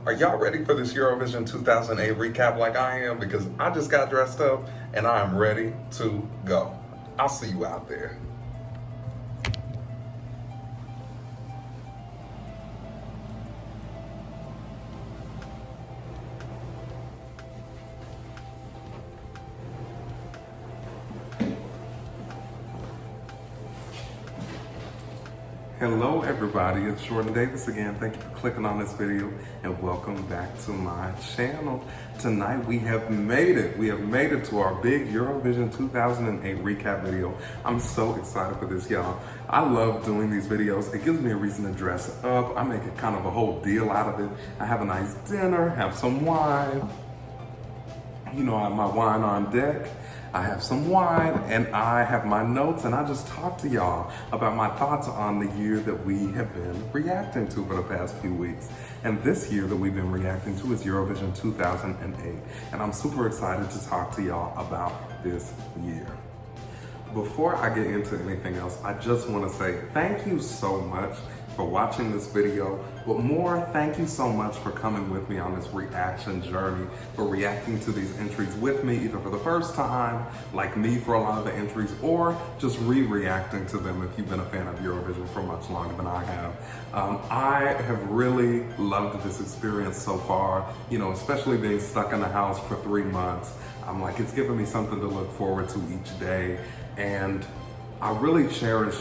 Are y'all ready for this Eurovision 2008 recap like I am? Because I just got dressed up and I am ready to go. I'll see you out there. Hello everybody, it's Jordan Davis again. Thank you for clicking on this video and welcome back to my channel. Tonight we have made it. We have made it to our big Eurovision 2008 recap video. I'm so excited for this, y'all. I love doing these videos. It gives me a reason to dress up. I make it kind of a whole deal out of it. I have a nice dinner, have some wine. You know, I have my wine on deck. I have some wine and I have my notes and I just talk to y'all about my thoughts on the year that we have been reacting to for the past few weeks. And this year that we've been reacting to is Eurovision 2008. And I'm super excited to talk to y'all about this year. Before I get into anything else, I just want to say thank you so much for watching this video, but more, thank you so much for coming with me on this reaction journey, for reacting to these entries with me, either for the first time, like me for a lot of the entries, or just re-reacting to them if you've been a fan of Eurovision for much longer than I have. I have really loved this experience so far, you know, especially being stuck in the house for 3 months. I'm like, it's given me something to look forward to each day, and I really cherish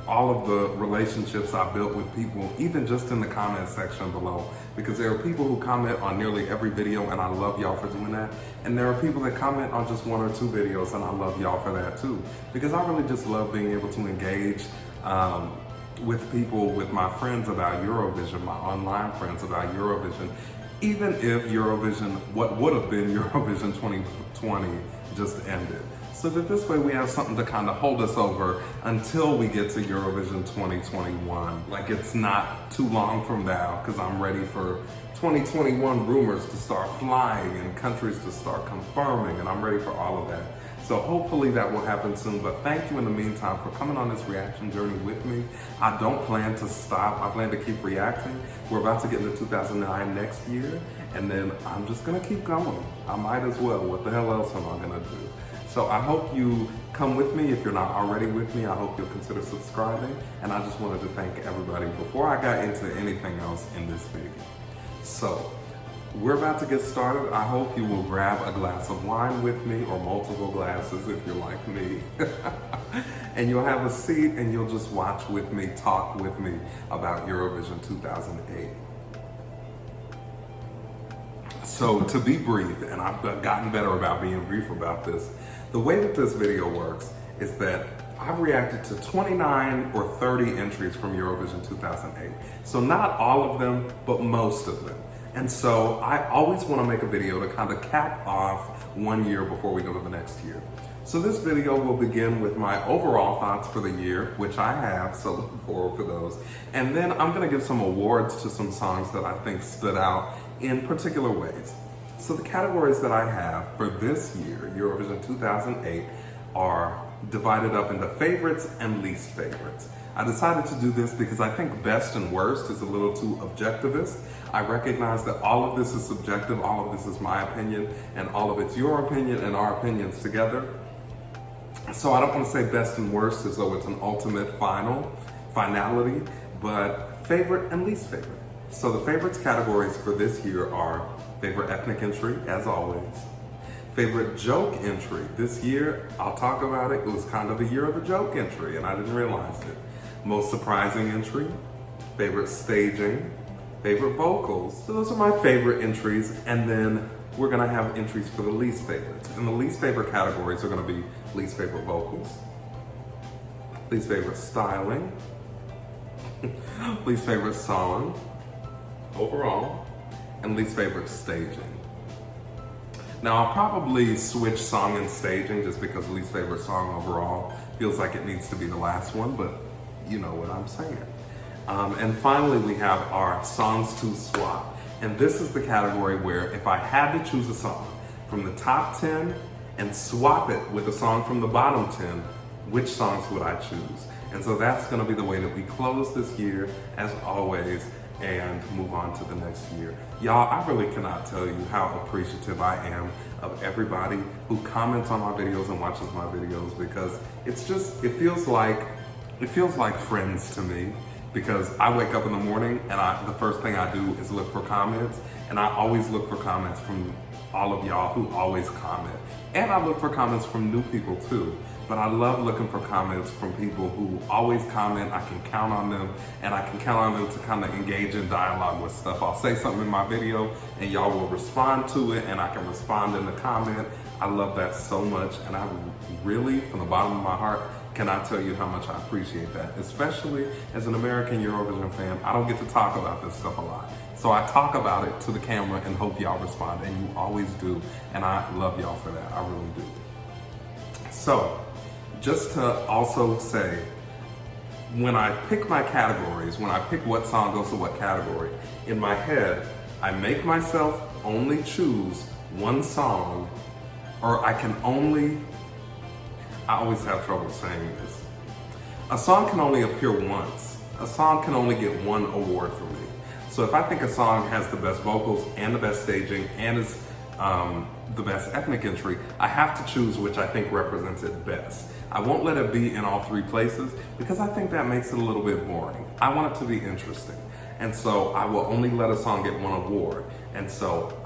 all of the relationships I built with people, even just in the comment section below, because there are people who comment on nearly every video and I love y'all for doing that. And there are people that comment on just 1 or 2 videos and I love y'all for that too, because I really just love being able to engage with people, with my friends about Eurovision, my online friends about Eurovision, even if Eurovision, what would have been Eurovision 2020 just ended. So that this way we have something to kind of hold us over until we get to Eurovision 2021. Like, it's not too long from now, because I'm ready for 2021 rumors to start flying and countries to start confirming, and I'm ready for all of that. So hopefully that will happen soon, but thank you in the meantime for coming on this reaction journey with me. I don't plan to stop, I plan to keep reacting. We're about to get into 2009 next year, and then I'm just gonna keep going. I might as well, what the hell else am I gonna do? So I hope you come with me. If you're not already with me, I hope you'll consider subscribing. And I just wanted to thank everybody before I got into anything else in this video. So we're about to get started. I hope you will grab a glass of wine with me, or multiple glasses if you're like me. And you'll have a seat and you'll just watch with me, talk with me about Eurovision 2008. So to be brief, and I've gotten better about being brief about this, the way that this video works is that I've reacted to 29 or 30 entries from Eurovision 2008. So not all of them, but most of them. And so I always want to make a video to kind of cap off 1 year before we go to the next year. So this video will begin with my overall thoughts for the year, which I have, so look forward for those. And then I'm going to give some awards to some songs that I think stood out in particular ways. So the categories that I have for this year, Eurovision 2008, are divided up into favorites and least favorites. I decided to do this because I think best and worst is a little too objectivist. I recognize that all of this is subjective, all of this is my opinion, and all of it's your opinion and our opinions together. So I don't want to say best and worst as though it's an ultimate finality, but favorite and least favorite. So the favorites categories for this year are favorite ethnic entry, as always. Favorite joke entry. This year, I'll talk about it. It was kind of the year of the joke entry, and I didn't realize it. Most surprising entry. Favorite staging. Favorite vocals. So those are my favorite entries, and then we're gonna have entries for the least favorites. And the least favorite categories are gonna be least favorite vocals, least favorite styling, least favorite song overall, and least favorite staging. Now I'll probably switch song and staging just because least favorite song overall feels like it needs to be the last one, but you know what I'm saying. And finally we have our songs to swap. And this is the category where if I had to choose a song from the top 10 and swap it with a song from the bottom 10, which songs would I choose? And so that's gonna be the way that we close this year, as always. and move on to the next year. Y'all, I really cannot tell you how appreciative I am of everybody who comments on my videos and watches my videos, because it feels like friends to me, because I wake up in the morning and the first thing I do is look for comments, and I always look for comments from all of y'all who always comment. And I look for comments from new people too. But I love looking for comments from people who always comment. I can count on them, and I can count on them to kind of engage in dialogue with stuff. I'll say something in my video and y'all will respond to it, and I can respond in the comment. I love that so much, and I really, from the bottom of my heart, cannot tell you how much I appreciate that. Especially as an American Eurovision fan, I don't get to talk about this stuff a lot. So I talk about it to the camera and hope y'all respond, and you always do, and I love y'all for that, I really do. So, just to also say, when I pick my categories, when I pick what song goes to what category, in my head, I make myself only choose one song, or I always have trouble saying this. A song can only appear once. A song can only get one award for me. So if I think a song has the best vocals and the best staging and is the best ethnic entry, I have to choose which I think represents it best. I won't let it be in all three places, because I think that makes it a little bit boring. I want it to be interesting. And so I will only let a song get one award. And so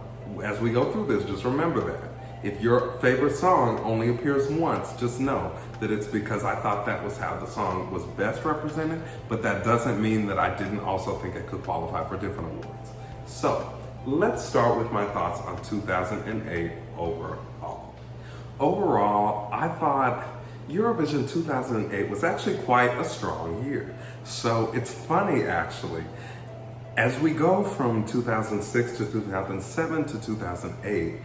as we go through this, just remember that. If your favorite song only appears once, just know that it's because I thought that was how the song was best represented, but that doesn't mean that I didn't also think it could qualify for different awards. So let's start with my thoughts on 2008 overall. Overall, I thought Eurovision 2008 was actually quite a strong year. So it's funny, actually, as we go from 2006 to 2007 to 2008,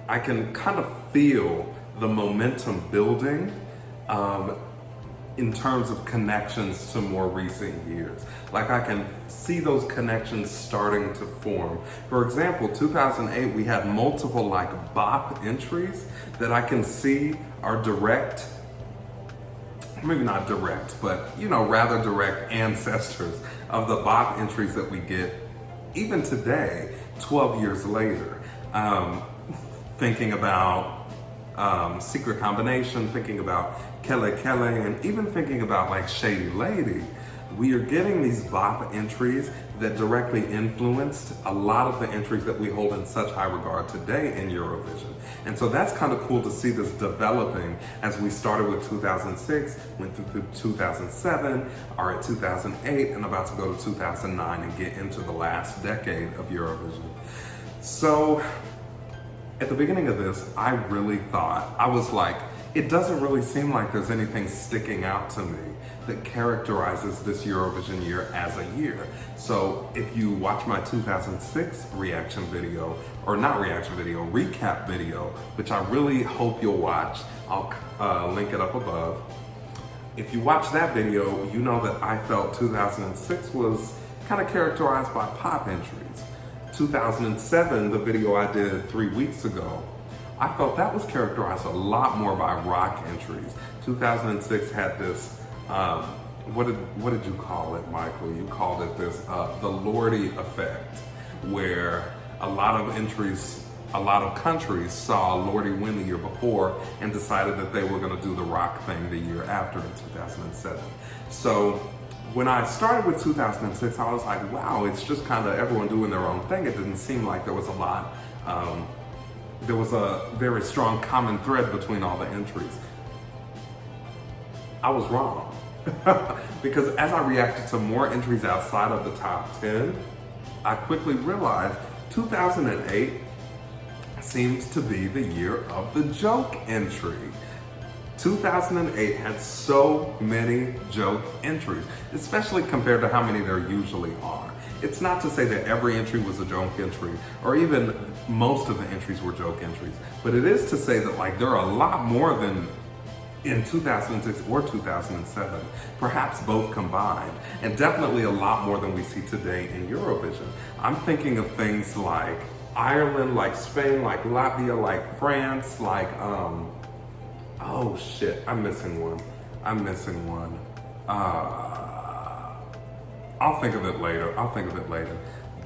I can kind of feel the momentum building in terms of connections to more recent years. Like, I can see those connections starting to form. For example, 2008, we had multiple like bop entries that I can see are direct, maybe not direct, but rather direct ancestors of the bop entries that we get even today, 12 years later. Thinking about Secret Combination, thinking about Kele Kele, and even thinking about like Shady Lady. We are getting these bop entries that directly influenced a lot of the entries that we hold in such high regard today in Eurovision. And so that's kind of cool to see this developing as we started with 2006, went through 2007, are at 2008, and about to go to 2009 and get into the last decade of Eurovision. So at the beginning of this, I really thought, I was like, it doesn't really seem like there's anything sticking out to me that characterizes this Eurovision year as a year. So if you watch my 2006 reaction video, or not reaction video, recap video, which I really hope you'll watch, I'll link it up above. If you watch that video, you know that I felt 2006 was kind of characterized by pop entries. 2007, the video I did 3 weeks ago, I felt that was characterized a lot more by rock entries. 2006 had this, what did you call it, Michael? You called it this, the Lordy effect, where a lot of entries, a lot of countries saw Lordy win the year before and decided that they were gonna do the rock thing the year after in 2007. So when I started with 2006, I was like, wow, it's just kind of everyone doing their own thing. It didn't seem like there was a lot, there was a very strong common thread between all the entries. I was wrong. Because as I reacted to more entries outside of the top 10, I quickly realized 2008 seems to be the year of the joke entry. 2008 had so many joke entries, especially compared to how many there usually are. It's not to say that every entry was a joke entry, or even most of the entries were joke entries, but it is to say that like there are a lot more than in 2006 or 2007, perhaps both combined, and definitely a lot more than we see today in Eurovision. I'm thinking of things like Ireland, like Spain, like Latvia, like France, like, oh shit, I'm missing one. I'll think of it later.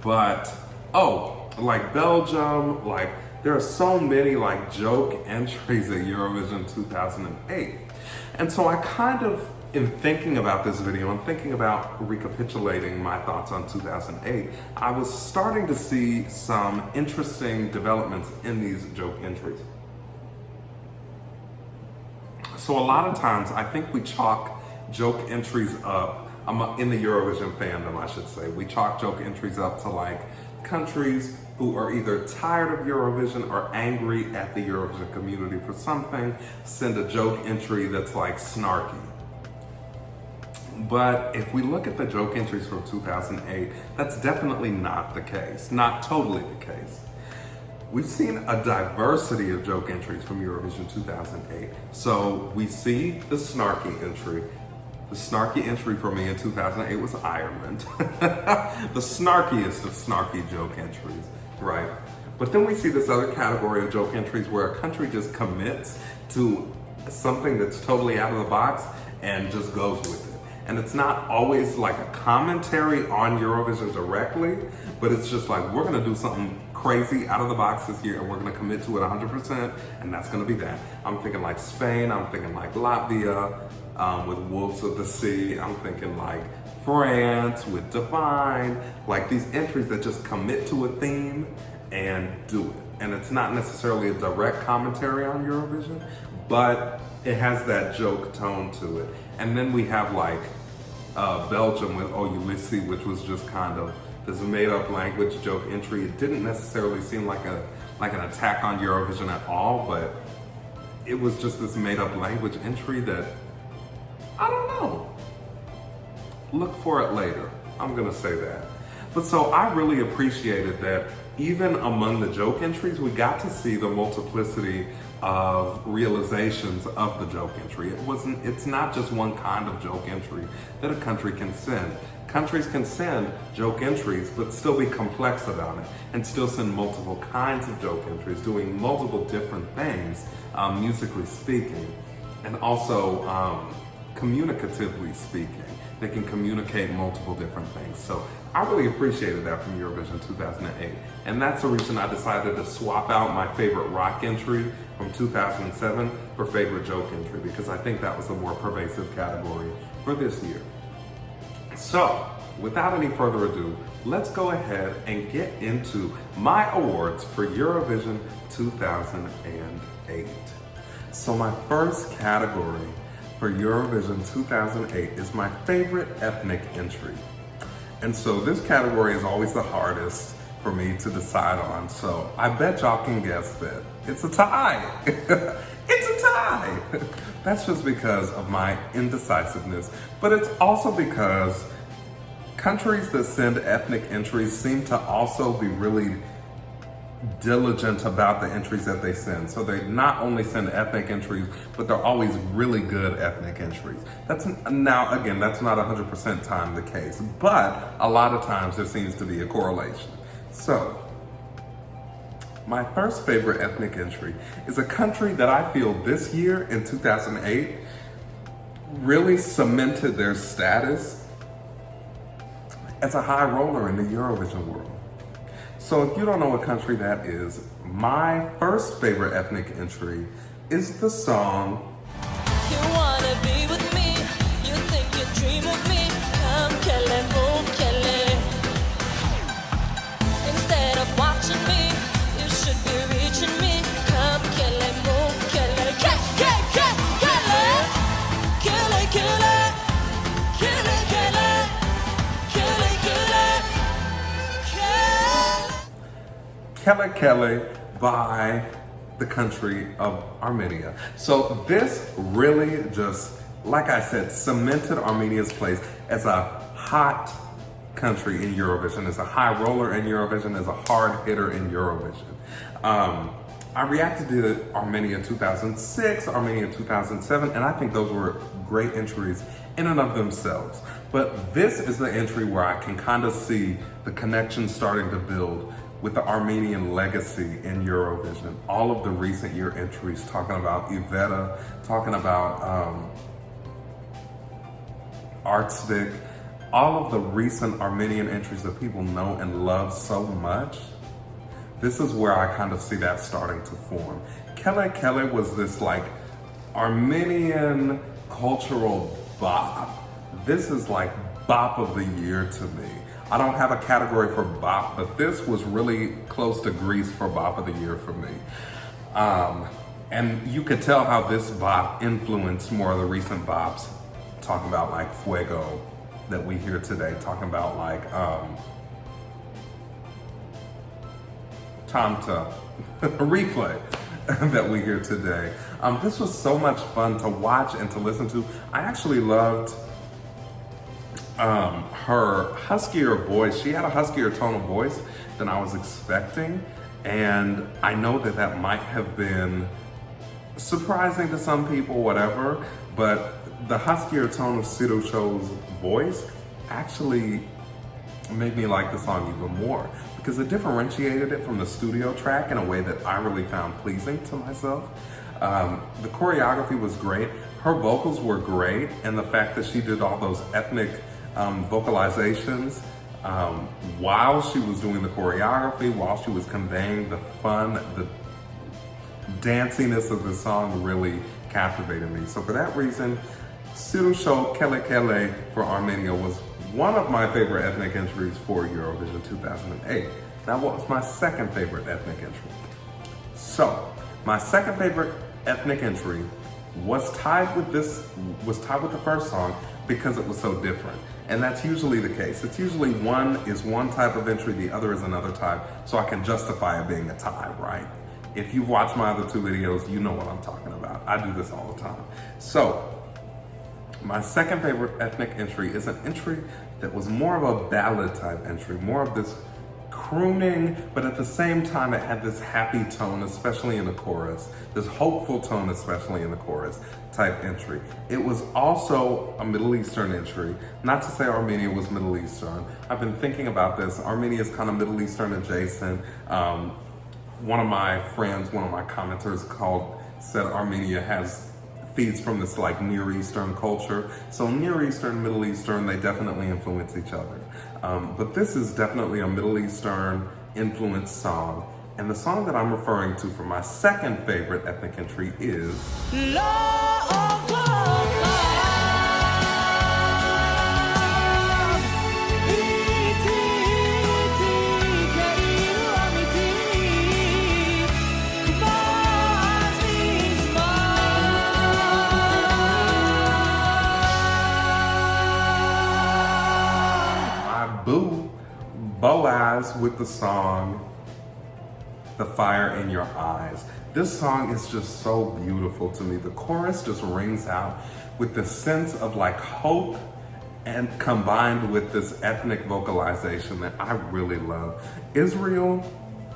But, oh, like Belgium, like there are so many like joke entries at Eurovision 2008. And so I kind of, in thinking about this video and thinking about recapitulating my thoughts on 2008, I was starting to see some interesting developments in these joke entries. So a lot of times I think we chalk joke entries up, in the Eurovision fandom I should say, we chalk joke entries up to like countries who are either tired of Eurovision or angry at the Eurovision community for something, send a joke entry that's like snarky. But if we look at the joke entries from 2008, that's definitely not the case, not totally the case. We've seen a diversity of joke entries from Eurovision 2008. So we see the snarky entry. The snarky entry for me in 2008 was Ireland. The snarkiest of snarky joke entries, right? But then we see this other category of joke entries where a country just commits to something that's totally out of the box and just goes with it. And it's not always like a commentary on Eurovision directly, but it's just like, we're gonna do something crazy out of the box this year and we're gonna commit to it 100%, and that's gonna be that. I'm thinking like Spain, I'm thinking like Latvia, with Wolves of the Sea, I'm thinking like France with Divine, like these entries that just commit to a theme and do it. And it's not necessarily a direct commentary on Eurovision, but it has that joke tone to it. And then we have like Belgium with Oh Ulysses, which was just kind of this made up language joke entry. It didn't necessarily seem like an attack on Eurovision at all, but it was just this made up language entry that, I don't know. Look for it later. I'm gonna say that. But so I really appreciated that even among the joke entries, we got to see the multiplicity of realizations of the joke entry. It's not just one kind of joke entry that a country can send. Countries can send joke entries, but still be complex about it and still send multiple kinds of joke entries, doing multiple different things, musically speaking, and also communicatively speaking. They can communicate multiple different things. So I really appreciated that from Eurovision 2008. And that's the reason I decided to swap out my favorite rock entry from 2007 for favorite joke entry, because I think that was a more pervasive category for this year. So without any further ado, let's go ahead and get into my awards for Eurovision 2008. So my first category for Eurovision 2008 is my favorite ethnic entry. And so this category is always the hardest for me to decide on. So I bet y'all can guess that it's a tie. It's a tie. That's just because of my indecisiveness, but it's also because countries that send ethnic entries seem to also be really diligent about the entries that they send. So they not only send ethnic entries, but they're always really good ethnic entries. Now, again, that's not 100% time the case, but a lot of times there seems to be a correlation. So my first favorite ethnic entry is a country that I feel this year in 2008 really cemented their status as a high roller in the Eurovision world. So if you don't know what country that is, my first favorite ethnic entry is the song You wanna be with me, you think you dream of me, come Kelly, move Kelly. Instead of watching me, you should be reaching me, come Kelly, move Kelly. Kelly, Kelly, Kelly, Kelly Kelly by the country of Armenia. So this really just, like I said, cemented Armenia's place as a hot country in Eurovision, as a high roller in Eurovision, as a hard hitter in Eurovision. I reacted to Armenia 2006, Armenia 2007, and I think those were great entries in and of themselves. But this is the entry where I can kind of see the connection starting to build with the Armenian legacy in Eurovision. All of the recent year entries talking about Iveta, talking about Artsvik, all of the recent Armenian entries that people know and love so much, this is where I kind of see that starting to form. Kele Kele was this like Armenian cultural bop. This is like bop of the year to me. I don't have a category for bop, but this was really close to Greece for bop of the year for me. And you could tell how this bop influenced more of the recent bops, talking about like Fuego that we hear today, talking about like Tamta, Replay that we hear today. This was so much fun to watch and to listen to. I actually loved her huskier voice. She had a huskier tone of voice than I was expecting. And I know that that might have been surprising to some people, whatever, but the huskier tone of Sido Cho's voice actually made me like the song even more because it differentiated it from the studio track in a way that I really found pleasing to myself. The choreography was great. Her vocals were great, and the fact that she did all those ethnic vocalizations while she was doing the choreography, while she was conveying the fun, the danciness of the song really captivated me. So for that reason, Sido Cho Kele Kele for Armenia was one of my favorite ethnic entries for Eurovision 2008. Now, what was my second favorite ethnic entry? So, my second favorite ethnic entry was tied with the first song because it was so different. And that's usually the case. It's usually one is one type of entry, the other is another type, so I can justify it being a tie, right? If you've watched my other two videos, you know what I'm talking about. I do this all the time. So, my second favorite ethnic entry is an entry that was more of a ballad type entry, more of this crooning, but at the same time it had this happy tone, especially in the chorus, this hopeful tone, especially in the chorus type entry. It was also a Middle Eastern entry. Not to say Armenia was Middle Eastern. I've been thinking about this. Armenia is kind of Middle Eastern adjacent. One of my friends, one of my commenters said Armenia feeds from this like Near Eastern culture. So Near Eastern, Middle Eastern, they definitely influence each other. But this is definitely a Middle Eastern influenced song. And the song that I'm referring to for my second favorite ethnic entry is Boo Boaz with the song The Fire in Your Eyes. This song is just so beautiful to me. The chorus just rings out with the sense of like hope and combined with this ethnic vocalization that I really love. Israel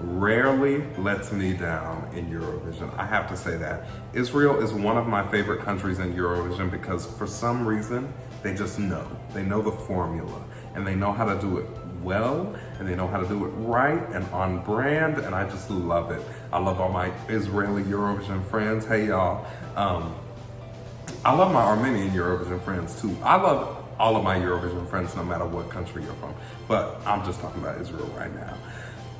rarely lets me down in Eurovision. I have to say that. Israel is one of my favorite countries in Eurovision because for some reason, they just know. They know the formula and they know how to do it well and they know how to do it right and on brand, and I just love it. I love all my Israeli Eurovision friends. Hey y'all. I love my Armenian Eurovision friends too. I love all of my Eurovision friends no matter what country you're from, but I'm just talking about Israel right now.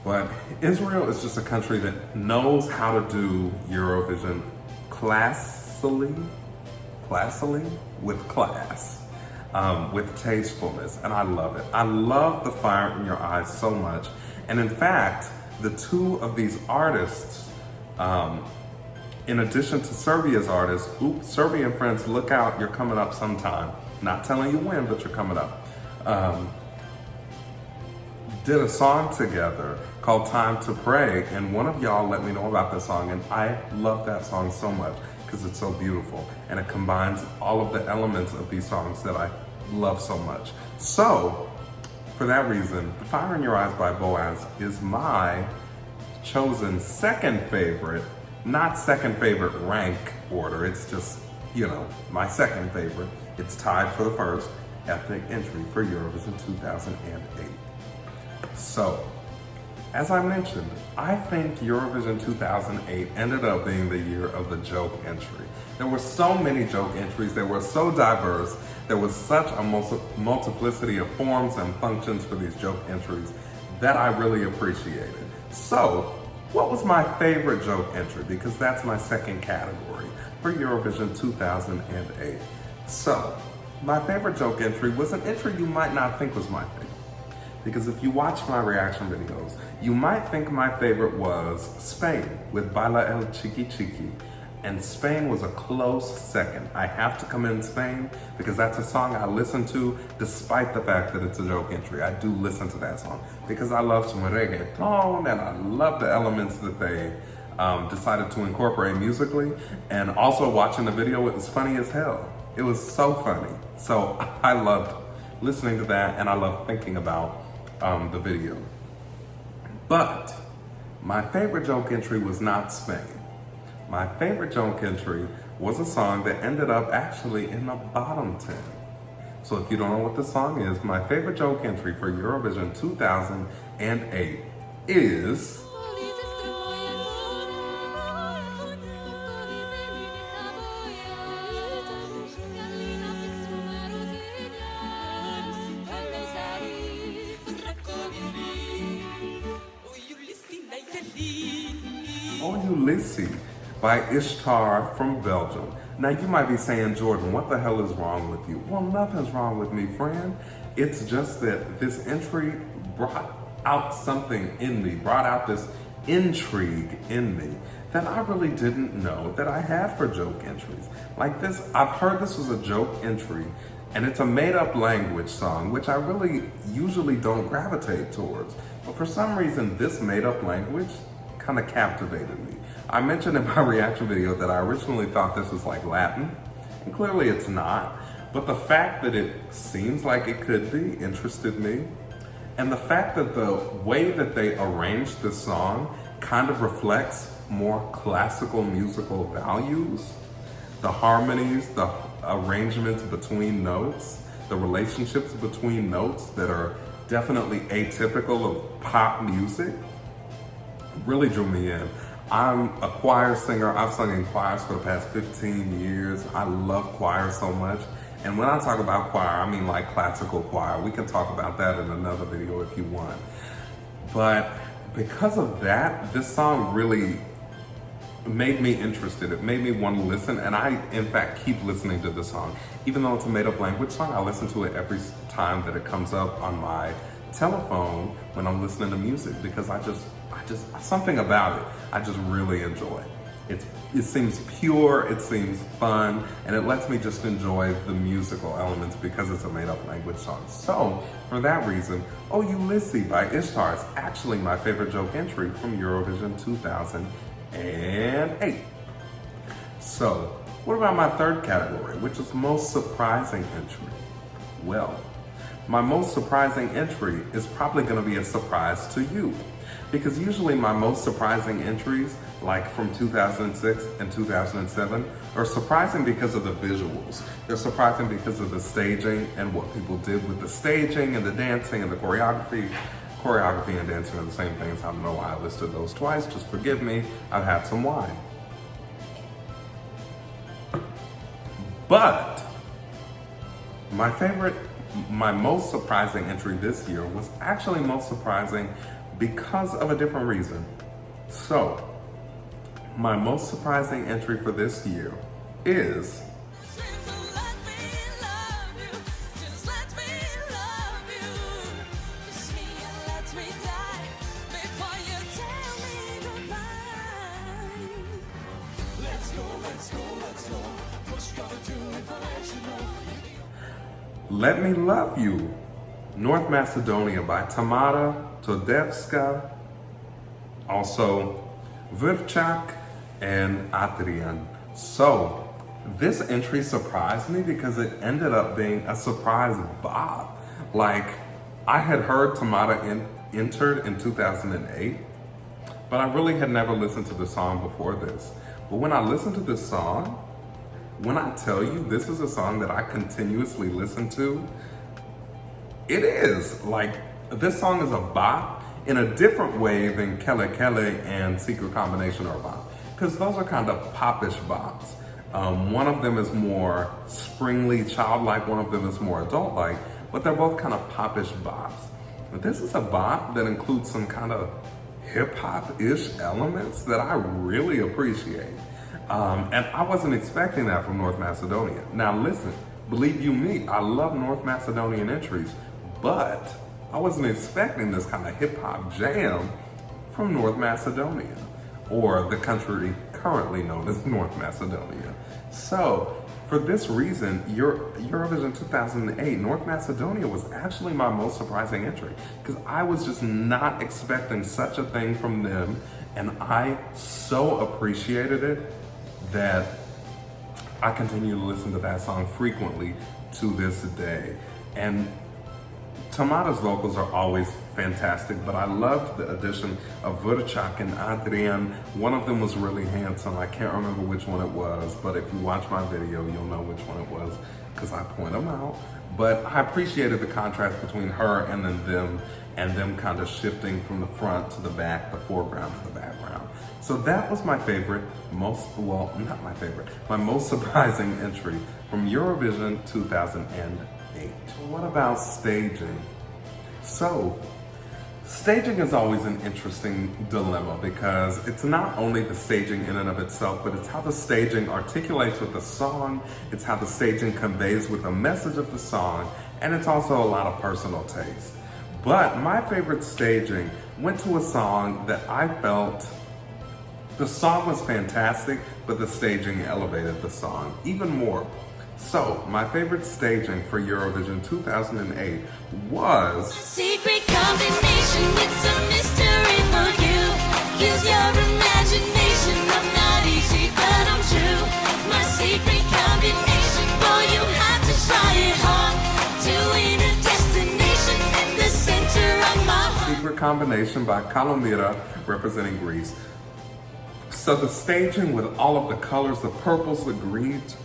But Israel is just a country that knows how to do Eurovision classily, with class, with tastefulness, and I love it. I love The Fire in Your Eyes so much. And in fact, the two of these artists, in addition to Serbia's artists, Serbian friends, look out, you're coming up sometime. Not telling you when, but you're coming up. Did a song together called Time to Pray, and one of y'all let me know about this song, and I love that song so much because it's so beautiful and it combines all of the elements of these songs that I love so much. So for that reason, The Fire in Your Eyes by Boaz is my chosen second favorite, not second favorite rank order, it's just, my second favorite. It's tied for the first ethnic entry for Eurovision 2008. So, as I mentioned, I think Eurovision 2008 ended up being the year of the joke entry. There were so many joke entries, they were so diverse. There was such a multiplicity of forms and functions for these joke entries that I really appreciated. So, what was my favorite joke entry? Because that's my second category for Eurovision 2008. So, my favorite joke entry was an entry you might not think was my favorite. Because if you watch my reaction videos, you might think my favorite was Spain with Baila el Chiqui Chiqui. And Spain was a close second. I have to come in Spain because that's a song I listen to despite the fact that it's a joke entry. I do listen to that song because I love some reggaeton and I love the elements that they decided to incorporate musically. And also watching the video, it was funny as hell. It was so funny. So I loved listening to that and I love thinking about the video. But my favorite joke entry was not Spain. My favorite joke entry was a song that ended up actually in the bottom 10. So if you don't know what the song is, my favorite joke entry for Eurovision 2008 is Oh Ulysses by Ishtar from Belgium. Now you might be saying, Jordan, what the hell is wrong with you? Well, nothing's wrong with me, friend. It's just that this entry brought out something in me, brought out this intrigue in me that I really didn't know that I had for joke entries. Like this, I've heard this was a joke entry and it's a made-up language song, which I really usually don't gravitate towards. But for some reason, this made-up language kind of captivated me. I mentioned in my reaction video that I originally thought this was like Latin, and clearly it's not. But the fact that it seems like it could be interested me. And the fact that the way that they arranged the song kind of reflects more classical musical values. The harmonies, the arrangements between notes, the relationships between notes that are definitely atypical of pop music really drew me in. I'm a choir singer. I've sung in choirs for the past 15 years. I love choir so much. And when I talk about choir, I mean like classical choir. We can talk about that in another video if you want. But because of that, this song really made me interested. It made me want to listen. And I, in fact, keep listening to the song. Even though it's a made-up language song, I listen to it every time that it comes up on my telephone when I'm listening to music because I just something about it I just really enjoy. It seems pure, it seems fun, and it lets me just enjoy the musical elements because it's a made-up language song. So for that reason, Oh Ulysses by Ishtar is actually my favorite joke entry from Eurovision 2008. So what about my third category, which is most surprising entry? Well, my most surprising entry is probably going to be a surprise to you. Because usually my most surprising entries, like from 2006 and 2007, are surprising because of the visuals. They're surprising because of the staging and what people did with the staging and the dancing and the choreography. Choreography and dancing are the same things. I don't know why I listed those twice. Just forgive me. I've had some wine. But my most surprising entry this year was actually most surprising because of a different reason. So, my most surprising entry for this year is Let Me Love You, North Macedonia by Tamara Todevska, also Vrčak and Adrian. So this entry surprised me because it ended up being a surprise bop. Like, I had heard Tamara entered in 2008, but I really had never listened to the song before this. But when I listened to this song, when I tell you this is a song that I continuously listen to, it is. Like, this song is a bop in a different way than Kele Kele and Secret Combination are a bop. Because those are kind of popish bops. One of them is more springly, childlike, one of them is more adult-like, but they're both kind of popish bops. But this is a bop that includes some kind of hip-hop-ish elements that I really appreciate. And I wasn't expecting that from North Macedonia. Now listen, believe you me, I love North Macedonian entries, but I wasn't expecting this kind of hip-hop jam from North Macedonia, or the country currently known as North Macedonia. So, for this reason, Eurovision 2008, North Macedonia was actually my most surprising entry, because I was just not expecting such a thing from them, and I so appreciated it that I continue to listen to that song frequently to this day. And Tamara's vocals are always fantastic, but I loved the addition of Vurchak and Adrian. One of them was really handsome. I can't remember which one it was, but if you watch my video, you'll know which one it was because I point them out. But I appreciated the contrast between her and then them kind of shifting from the front to the back, the foreground to the background. So that was my favorite, my most surprising entry from Eurovision 2008. What about staging? So, staging is always an interesting dilemma because it's not only the staging in and of itself, but it's how the staging articulates with the song, it's how the staging conveys with the message of the song, and it's also a lot of personal taste. But my favorite staging went to a song that I felt the song was fantastic, but the staging elevated the song even more. So, my favorite staging for Eurovision 2008 was Secret combination, it's a mystery for you. Use your imagination, I'm not easy, but I'm true. My secret combination, boy, you have to try it hard. To win a destination in the center of my heart. Secret Combination by Kalomira, representing Greece. So the staging with all of the colors, the purples, the greens,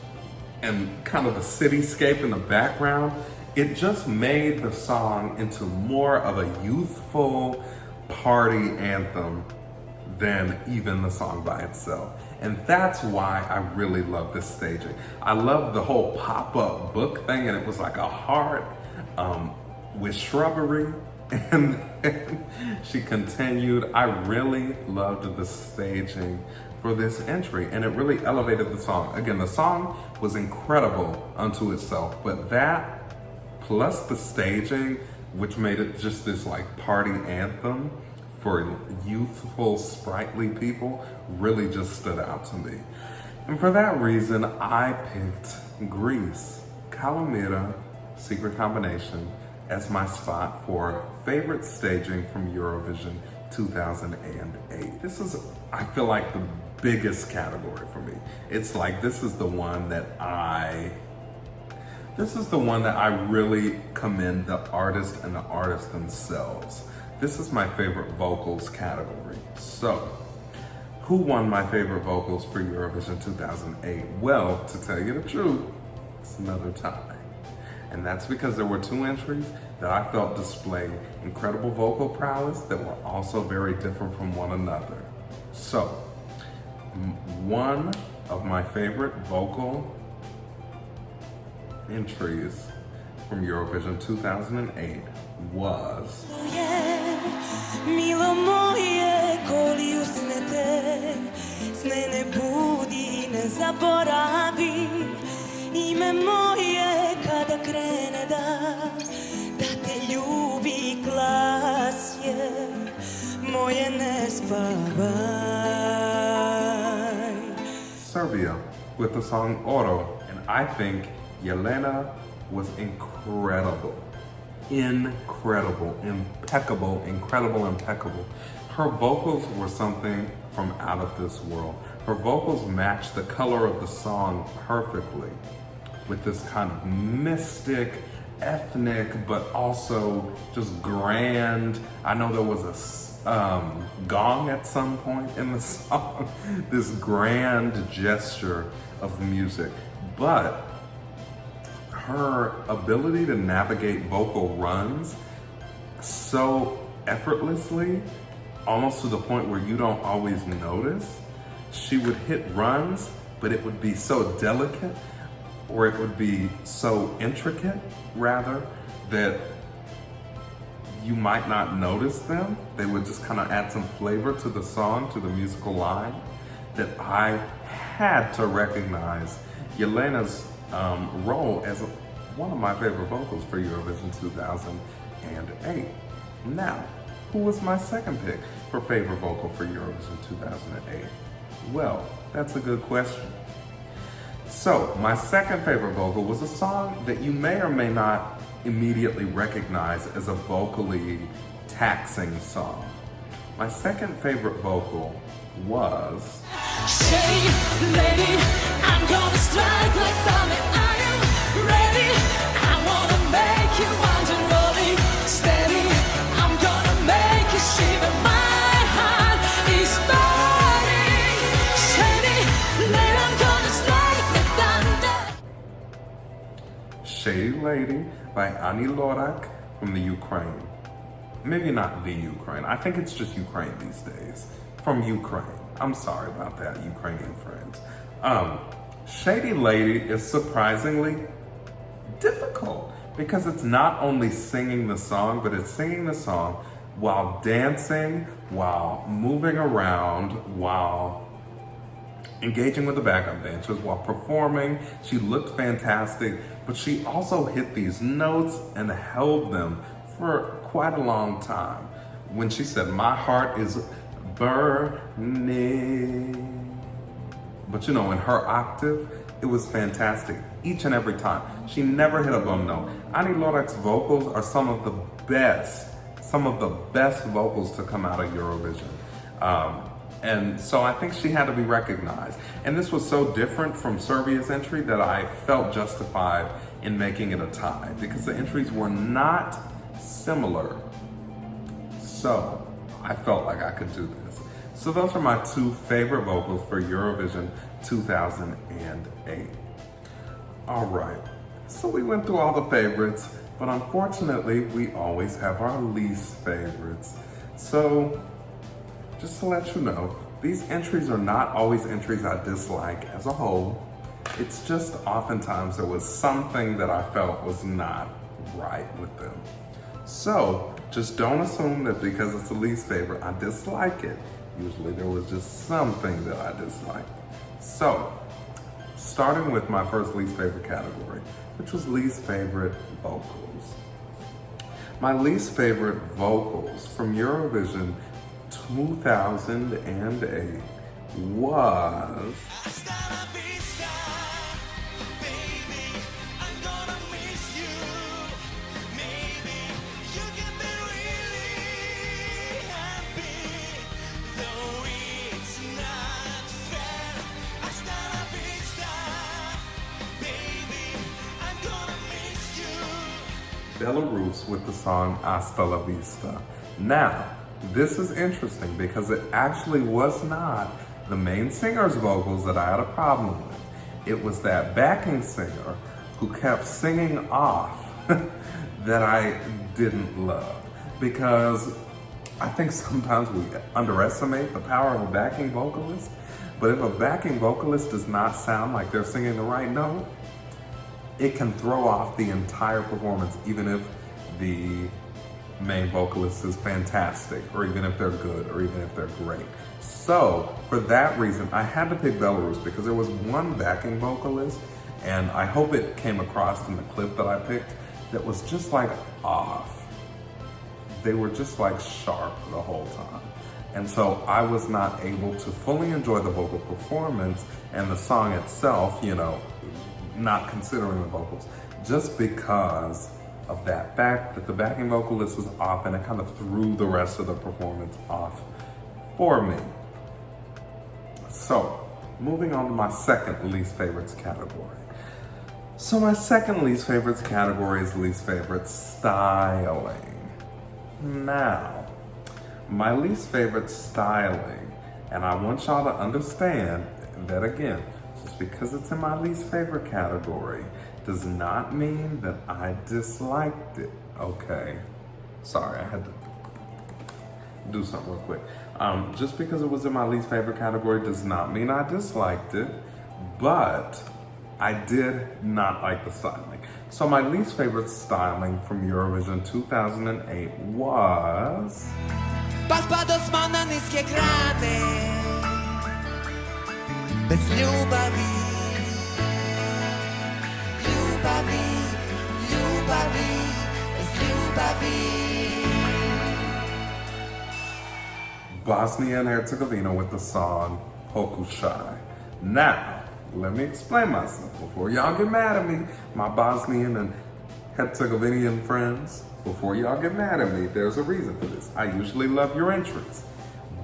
and kind of the cityscape in the background, it just made the song into more of a youthful party anthem than even the song by itself. And that's why I really love this staging. I love the whole pop-up book thing, and it was like a heart with shrubbery. And then she continued. I really loved the staging for this entry, and it really elevated the song. Again, the song was incredible unto itself, but that plus the staging, which made it just this like party anthem for youthful, sprightly people, really just stood out to me. And for that reason, I picked Greece, Kalomira, Secret Combination, as my spot for favorite staging from Eurovision 2008. This is, I feel like, the biggest category for me. It's like, this is the one that I really commend the artist and the artists themselves. This is my favorite vocals category. So, who won my favorite vocals for Eurovision 2008? Well, to tell you the truth, it's another tie. And that's because there were two entries that I felt displayed incredible vocal prowess that were also very different from one another. So, one of my favorite vocal entries from Eurovision 2008 was Milo moje, koli usnete, sne ne budi, ne zaboravi. Ime moje, kada krene da te ljubi, glas je moje, ne spavaj. Serbia with the song Oro, and I think Jelena was incredible. Incredible, impeccable, incredible, impeccable. Her vocals were something from out of this world. Her vocals matched the color of the song perfectly with this kind of mystic, ethnic, but also just grand. I know there was a gong at some point in the song, this grand gesture of music. But her ability to navigate vocal runs so effortlessly, almost to the point where you don't always notice. She would hit runs, but it would be so delicate, or it would be so intricate, rather, that you might not notice them. They would just kind of add some flavor to the song, to the musical line, that I had to recognize Yelena's role as one of my favorite vocals for Eurovision 2008. Now, who was my second pick for favorite vocal for Eurovision 2008? Well, that's a good question. So, my second favorite vocal was a song that you may or may not immediately recognize as a vocally taxing song. My second favorite vocal was... Say, lady, I'm gonna strike like thunder. I am ready. I wanna make you wonder, rolling steady. I'm gonna make you shiver. My heart is burning. Shady, lady, I'm gonna strike like thunder. Shady Lady by Ani Lorak from the Ukraine. Maybe not the Ukraine. I think it's just Ukraine these days. From Ukraine. I'm sorry about that, Ukrainian friends. Shady Lady is surprisingly difficult because it's not only singing the song, but it's singing the song while dancing, while moving around, while engaging with the backup dancers, while performing. She looked fantastic, but she also hit these notes and held them for quite a long time. When she said, "My heart is burning," but you know, in her octave, it was fantastic each and every time. She never hit a bum note. Ani Lorak's vocals are some of the best vocals to come out of Eurovision. And so I think she had to be recognized. And this was so different from Serbia's entry that I felt justified in making it a tie because the entries were not similar. So I felt like I could do this. So those are my two favorite vocals for Eurovision 2008. All right, so we went through all the favorites, but unfortunately we always have our least favorites. So just to let you know, these entries are not always entries I dislike as a whole. It's just oftentimes there was something that I felt was not right with them. So just don't assume that because it's the least favorite, I dislike it. Usually there was just something that I disliked. So, starting with my first least favorite category, which was least favorite vocals. My least favorite vocals from Eurovision 2008 was... Belarus with the song Hasta la Vista. Now, this is interesting because it actually was not the main singer's vocals that I had a problem with. It was that backing singer who kept singing off that I didn't love. Because I think sometimes we underestimate the power of a backing vocalist. But if a backing vocalist does not sound like they're singing the right note, it can throw off the entire performance, even if the main vocalist is fantastic, or even if they're good, or even if they're great. So, for that reason, I had to pick Belarus because there was one backing vocalist, and I hope it came across in the clip that I picked, that was just like off. They were just like sharp the whole time. And so I was not able to fully enjoy the vocal performance and the song itself, you know, not considering the vocals, just because of that fact that the backing vocalist was off, and it kind of threw the rest of the performance off for me. So, moving on to my second least favorites category. So my second least favorites category is least favorite styling. Now, my least favorite styling, and I want y'all to understand that again, just because it's in my least favorite category does not mean that I disliked it, okay? Sorry, I had to do something real quick. Just because it was in my least favorite category does not mean I disliked it, but I did not like the styling. So my least favorite styling from Eurovision 2008 was... Spadł na niskie kraty bez lubawi, lubawi, lubawi, bez lubawi. Bosnia and Herzegovina with the song Pokušaj. Now, let me explain myself before y'all get mad at me. My Bosnian and Herzegovinian friends, before y'all get mad at me, there's a reason for this. I usually love your entries.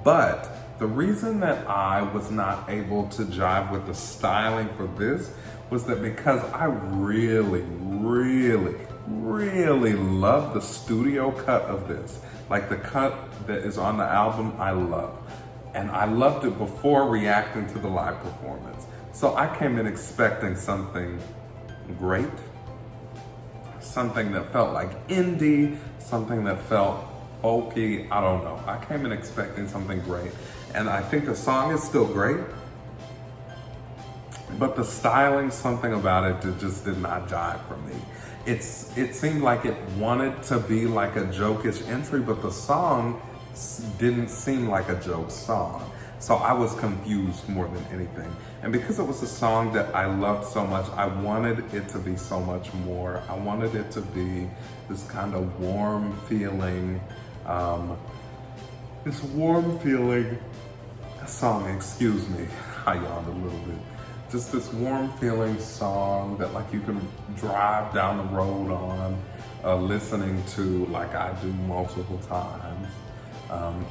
But the reason that I was not able to jive with the styling for this was that because I really, really, really love the studio cut of this. Like the cut that is on the album, I love. And I loved it before reacting to the live performance. So I came in expecting something great, something that felt like indie, something that felt folky, I don't know. I came in expecting something great. And I think the song is still great, but the styling, something about it just did not jive for me. It seemed like it wanted to be like a jokish entry, but the song didn't seem like a joke song. So I was confused more than anything. And because it was a song that I loved so much, I wanted it to be so much more. I wanted it to be this kind of warm feeling, song, excuse me, I yawned a little bit. Just this warm feeling song that like you can drive down the road on, listening to like I do multiple times.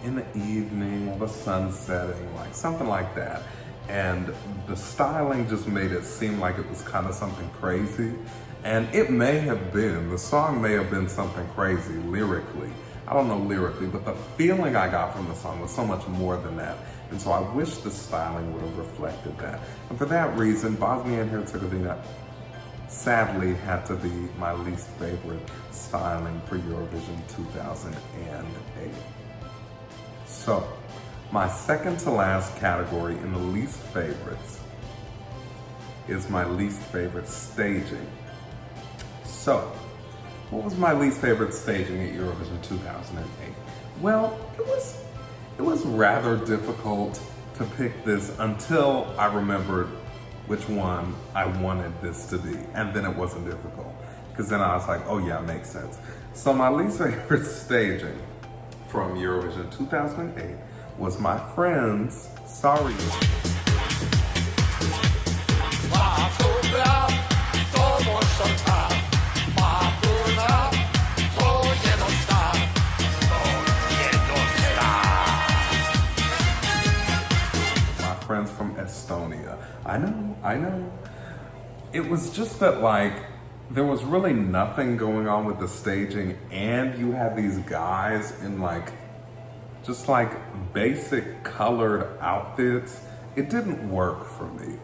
In the evening or the sun setting, like something like that. And the styling just made it seem like it was kind of something crazy. And it may have been, the song may have been something crazy lyrically. I don't know lyrically, but the feeling I got from the song was so much more than that. And so I wish the styling would have reflected that. And for that reason, Bosnia and Herzegovina sadly had to be my least favorite styling for Eurovision 2008. So, my second to last category in the least favorites is my least favorite staging. So, what was my least favorite staging at Eurovision 2008? Well, it was rather difficult to pick this until I remembered which one I wanted this to be. And then it wasn't difficult, because then I was like, oh yeah, it makes sense. So my least favorite staging from Eurovision 2008 was my friend's Sorry. My friends from Estonia. I know. It was just that like, there was really nothing going on with the staging, and you had these guys in like, just like basic colored outfits. It didn't work for me.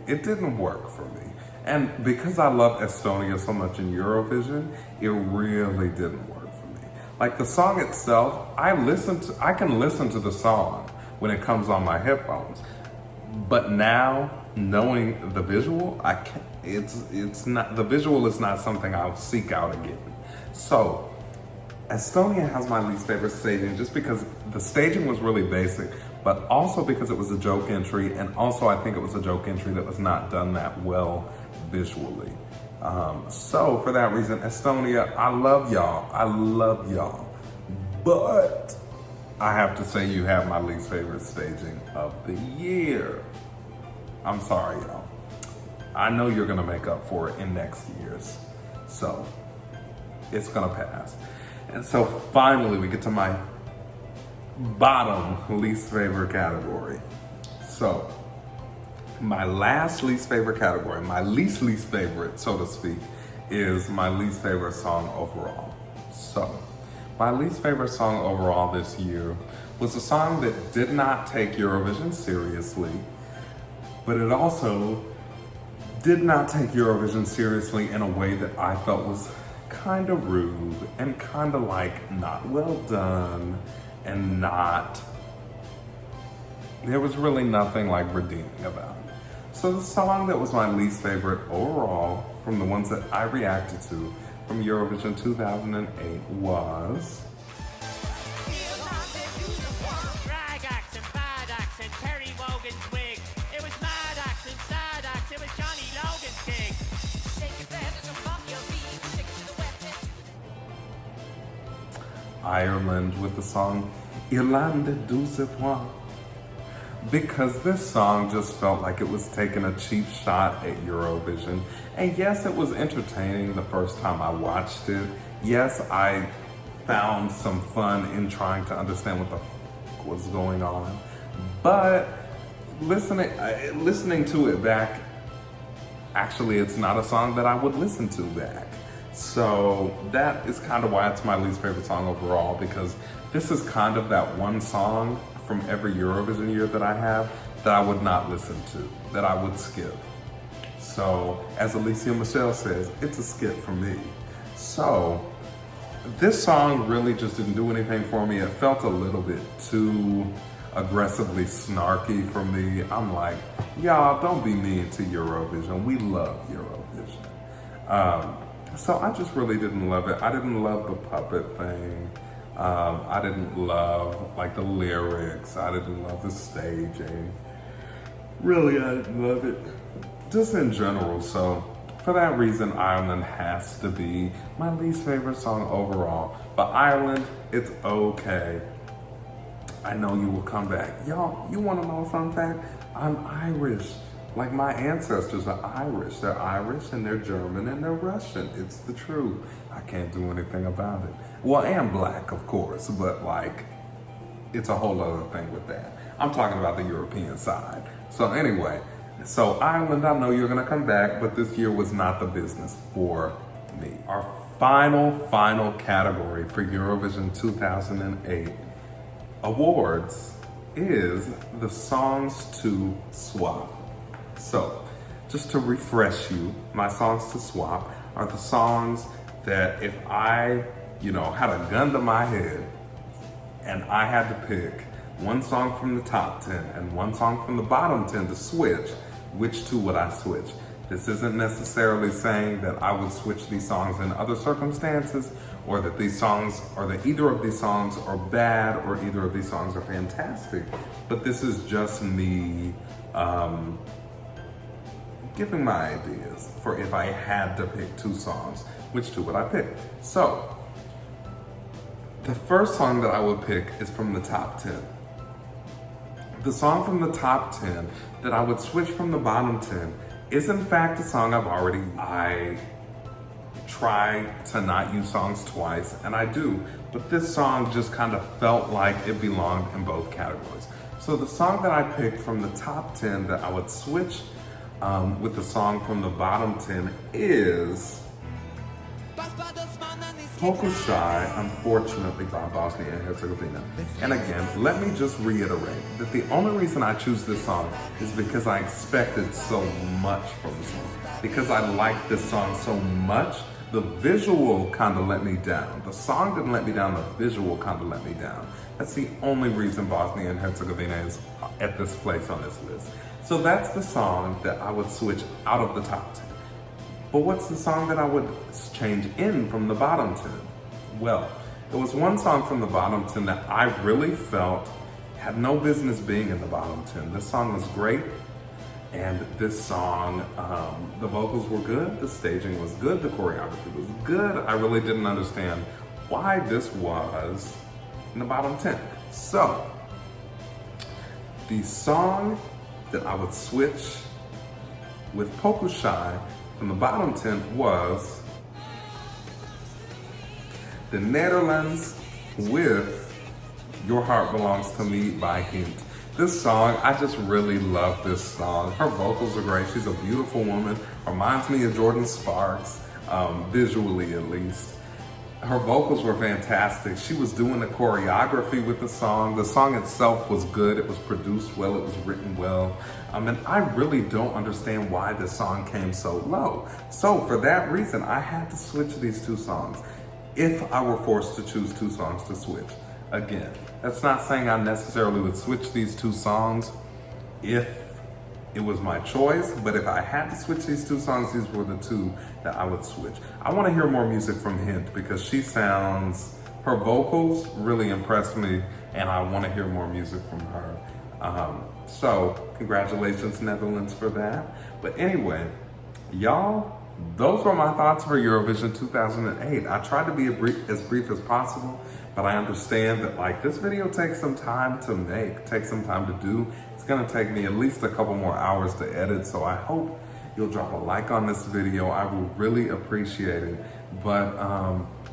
And because I love Estonia so much in Eurovision, it really didn't work for me. Like the song itself, I can listen to the song when it comes on my headphones. But now, knowing the visual, I can't. It's not, the visual is not something I'll seek out again. So, Estonia has my least favorite staging just because the staging was really basic, but also because it was a joke entry, and also I think it was a joke entry that was not done that well visually. So for that reason, Estonia, I love y'all, but I have to say you have my least favorite staging of the year. I'm sorry, y'all. I know you're gonna make up for it in next year's, so it's gonna pass. And so finally we get to my bottom least favorite category. So my last least favorite category, my least favorite, so to speak, is my least favorite song overall. So my least favorite song overall this year was a song that did not take Eurovision seriously, but it also did not take Eurovision seriously in a way that I felt was kind of rude and kind of like not well done, and there was really nothing like redeeming about it. So the song that was my least favorite overall from the ones that I reacted to from Eurovision 2008 was Drag acts and bad acts and Terry Wogan's wig. It was mad acts and sad acts. It was Johnny Logan's gig. Shake your feathers and bump your feet. Stick to the wet. Ireland with the song Irlande douce point. Because this song just felt like it was taking a cheap shot at Eurovision. And yes, it was entertaining the first time I watched it. Yes, I found some fun in trying to understand what the f was going on. But listening to it back, actually it's not a song that I would listen to back. So that is kind of why it's my least favorite song overall, because this is kind of that one song from every Eurovision year that I have that I would not listen to, that I would skip. So, as Alicia Michelle says, it's a skip for me. So, this song really just didn't do anything for me. It felt a little bit too aggressively snarky for me. I'm like, y'all, don't be mean to Eurovision. We love Eurovision. So I just really didn't love it. I didn't love the puppet thing. I didn't love like the lyrics. I didn't love the staging. Really, I didn't love it. Just in general. So for that reason, Ireland has to be my least favorite song overall. But Ireland, it's okay. I know you will come back. Y'all, you want to know a fun fact? I'm Irish. Like my ancestors are Irish. They're Irish and they're German and they're Russian. It's the truth. I can't do anything about it. Well, and black, of course, but like, it's a whole other thing with that. I'm talking about the European side. So anyway, so Ireland, I know you're gonna come back, but this year was not the business for me. Our final category for Eurovision 2008 awards is the songs to swap. So, just to refresh you, my songs to swap are the songs that if I, had a gun to my head and I had to pick one song from the top 10 and one song from the bottom 10 to switch, which two would I switch? This isn't necessarily saying that I would switch these songs in other circumstances, or that these songs, or that either of these songs are bad, or either of these songs are fantastic. But this is just me giving my ideas for if I had to pick two songs, which two would I pick? So, the first song that I would pick is from the top 10. The song from the top 10 that I would switch from the bottom 10 is in fact a song I try to not use songs twice, and I do, but this song just kind of felt like it belonged in both categories. So the song that I picked from the top 10 that I would switch with the song from the bottom 10 is Poker Shy, unfortunately, by Bosnia and Herzegovina. And again, let me just reiterate that the only reason I choose this song is because I expected so much from the song. Because I like this song so much, the visual kind of let me down. The song didn't let me down, the visual kind of let me down. That's the only reason Bosnia and Herzegovina is at this place on this list. So that's the song that I would switch out of the top 10. But what's the song that I would change in from the bottom 10? Well, there was one song from the bottom 10 that I really felt had no business being in the bottom 10. This song was great, and this song, the vocals were good, the staging was good, the choreography was good. I really didn't understand why this was in the bottom 10. So, the song that I would switch with Poker Shy from the bottom 10 was the Netherlands with Your Heart Belongs to Me by Hint. This song, I just really love this song. Her vocals are great. She's a beautiful woman. Reminds me of Jordan Sparks, visually at least. Her vocals were fantastic. She was doing the choreography with the song. The song itself was good. It was produced well. It was written well. And I really don't understand why this song came so low. So for that reason, I had to switch these two songs if I were forced to choose two songs to switch. Again, that's not saying I necessarily would switch these two songs if it was my choice, but if I had to switch these two songs, these were the two that I would switch. I want to hear more music from Hint because her vocals really impressed me, and I want to hear more music from her. So congratulations, Netherlands, for that. But anyway, y'all, those were my thoughts for Eurovision 2008. I tried to be as brief as possible, but I understand that like this video takes some time to make, takes some time to do. It's gonna take me at least a couple more hours to edit, so I hope you'll drop a like on this video. I will really appreciate it. But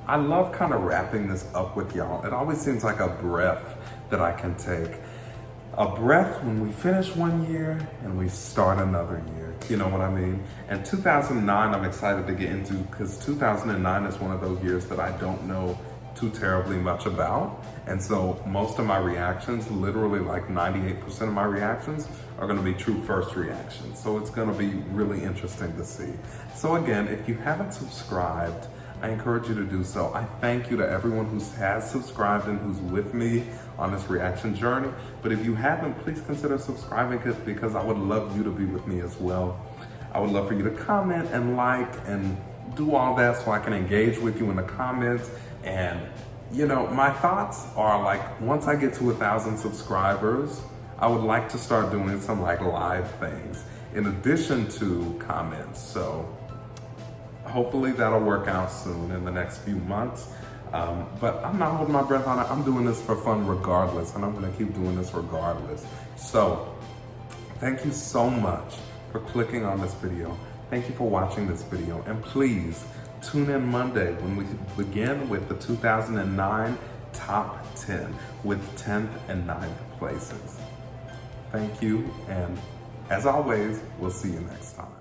I love kind of wrapping this up with y'all. It always seems like a breath that I can take. A breath when we finish one year and we start another year. You know what I mean? And 2009 I'm excited to get into because 2009 is one of those years that I don't know too terribly much about. And so most of my reactions, literally like 98% of my reactions, are gonna be true first reactions. So it's gonna be really interesting to see. So again, if you haven't subscribed, I encourage you to do so. I thank you to everyone who has subscribed and who's with me on this reaction journey. But if you haven't, please consider subscribing because I would love you to be with me as well. I would love for you to comment and like and do all that so I can engage with you in the comments. And you know, my thoughts are like, once I get to 1,000 subscribers, I would like to start doing some like live things in addition to comments. So hopefully that'll work out soon in the next few months. But I'm not holding my breath on it. I'm doing this for fun regardless, and I'm gonna keep doing this regardless. So thank you so much for clicking on this video. Thank you for watching this video. And please tune in Monday when we begin with the 2009 Top 10 with 10th and 9th places. Thank you, and as always, we'll see you next time.